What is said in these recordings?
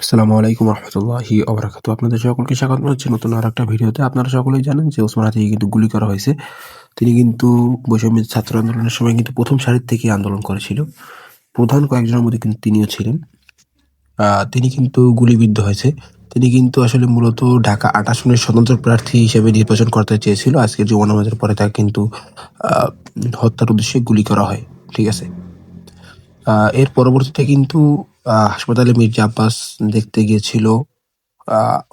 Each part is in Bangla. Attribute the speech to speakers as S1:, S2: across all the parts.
S1: আসসালামু আলাইকুম রহমতুল্লাহি ওবারাকাতু। আপনাদের সকলকে স্বাগত জানাচ্ছি নতুন আর একটা ভিডিওতে। আপনারা সকলেই জানেন যে ওসমান হাদিকে কিন্তু গুলি করা হয়েছে। তিনি কিন্তু বৈষম্য ছাত্র আন্দোলনের সময় কিন্তু প্রথম সারির থেকে আন্দোলন করেছিল। প্রধান কয়েকজনের মধ্যে কিন্তু তিনিও ছিলেন। তিনি কিন্তু গুলিবিদ্ধ হয়েছে। তিনি কিন্তু আসলে মূলত ঢাকা ৮ আসনের স্বতন্ত্র প্রার্থী হিসেবে নির্বাচন করতে চেয়েছিল। আজকের জুমা নামাজের পরে তাকে কিন্তু হত্যার উদ্দেশ্যে গুলি করা হয়। ঠিক আছে। এর পরবর্তীতে কিন্তু হাসপাতালে মির্জা আব্বাস দেখতে গিয়েছিল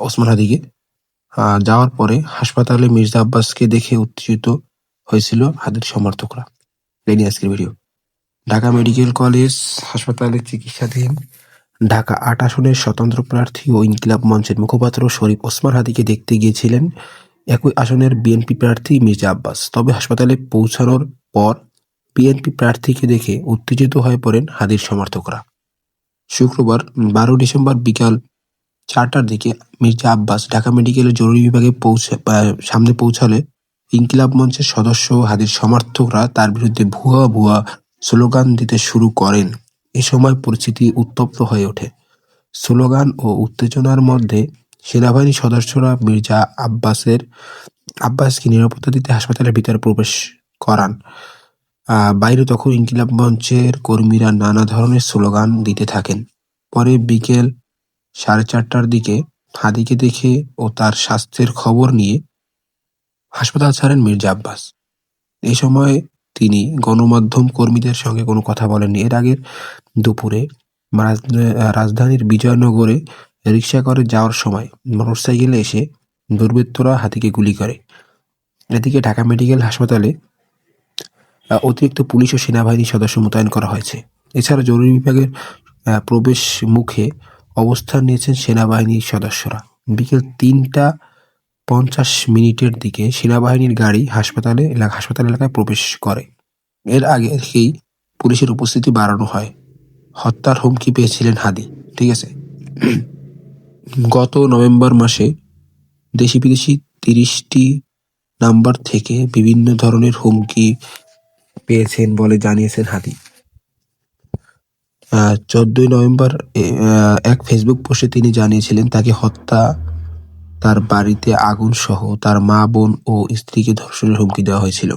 S1: ওসমান হাদিকে। যাওয়ার পরে হাসপাতালে মির্জা আব্বাসকে দেখে উত্তেজিত হয়েছিল হাদির সমর্থকরা। এই নিয়ে আজকের ভিডিও। ঢাকা মেডিকেল কলেজ হাসপাতালে চিকিৎসাধীন ঢাকা ৮ আসনের স্বতন্ত্র প্রার্থী ও ইনকিলাব মঞ্চের মুখপাত্র শরীফ ওসমান হাদিকে দেখতে গিয়েছিলেন একই আসনের বিএনপি প্রার্থী মির্জা আব্বাস। তবে হাসপাতালে পৌঁছানোর পর বিএনপি প্রার্থীকে দেখে উত্তেজিত হয়ে পড়েন হাদির সমর্থকরা। শুক্রবার ১২ ডিসেম্বর বিকাল ৪টার দিকে মির্জা আব্বাস ঢাকা মেডিকেলের জরুরি বিভাগে সামনে পৌঁছালে ইনকিলাব মঞ্চের সদস্য ও হাদির সমর্থকরা তার বিরুদ্ধে ভুয়া ভুয়া স্লোগান দিতে শুরু করেন। এ সময় পরিস্থিতি উত্তপ্ত হয়ে ওঠে। স্লোগান ও উত্তেজনার মধ্যে সেনাবাহিনীর সদস্যরা মির্জা আব্বাসকে নিরাপত্তা দিতে হাসপাতালের ভিতরে প্রবেশ করান। বাইরে তখন ইনকিলাব মঞ্চের কর্মীরা নানা ধরনের স্লোগান দিতে থাকেন। পরে বিকেল 4:30টার দিকে হাদিকে দেখে ও তার স্বাস্থ্যের খবর নিয়ে হাসপাতাল ছাড়েন মির্জা আব্বাস। এই সময় তিনি গণমাধ্যম কর্মীদের সঙ্গে কোনো কথা বলেননি। এর আগের দুপুরে রাজধানীর বিজয়নগরে রিকশা করে যাওয়ার সময় মোটরসাইকেলে এসে দুর্বৃত্তরা হাদিকে গুলি করে। এদিকে ঢাকা মেডিকেল হাসপাতালে অতিরিক্ত পুলিশ ও সেনাবাহিনীর সদস্য মোতায়েন করা হয়েছে। এছাড়া জরুরি বিভাগের প্রবেশ মুখে অবস্থান নিয়েছেন সেনাবাহিনীর সদস্যরা। বিকেল ৩:৫০ দিকে সেনাবাহিনীর গাড়ি হাসপাতাল এলাকায় প্রবেশ করে। এর আগে থেকেই পুলিশের উপস্থিতি বাড়ানো হয়। হত্যার হুমকি পেয়েছিলেন হাদি। ঠিক আছে। গত নভেম্বর মাসে দেশি বিদেশি ৩০টি নাম্বার থেকে বিভিন্ন ধরনের হুমকি পেয়েছেন বলে জানিয়েছেন হাদি। ১৪ই নভেম্বর এক ফেসবুক পোস্টে তিনি জানিয়েছিলেন তাকে হত্যা, তার বাড়িতে আগুন সহ তার মা, বোন ও স্ত্রীকে ধর্ষণের হুমকি দেওয়া হয়েছিল।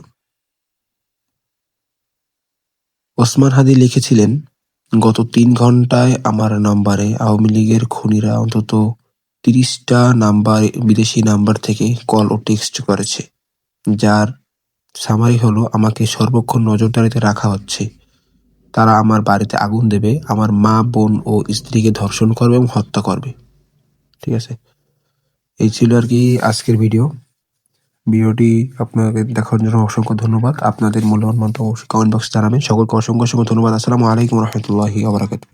S1: ওসমান হাদি লিখেছিলেন, গত ৩ ঘন্টায় আমার নাম্বারে আওয়ামী লীগের খুনিরা অন্তত ৩০টা বিদেশি নাম্বার থেকে কল ও টেক্সট করেছে, যার সামারি হলো আমাকে সর্বক্ষণ নজরদারিতে রাখা হচ্ছে। তারা আমার বাড়িতে আগুন দেবে, আমার মা, বোন ও স্ত্রীকে ধর্ষণ করবে এবং হত্যা করবে। ঠিক আছে। এই ছিল আর কি আজকের ভিডিওটি আপনাদের দেখার জন্য অসংখ্য ধন্যবাদ। আপনাদের মূল্যবান মন্তব্য অবশ্যই কমেন্ট বক্সে জানাবেন। সকলকে অসংখ্য ধন্যবাদ। আসসালামু আলাইকুম রহমতুল্লাহি ওয়া বারাকাতুহু।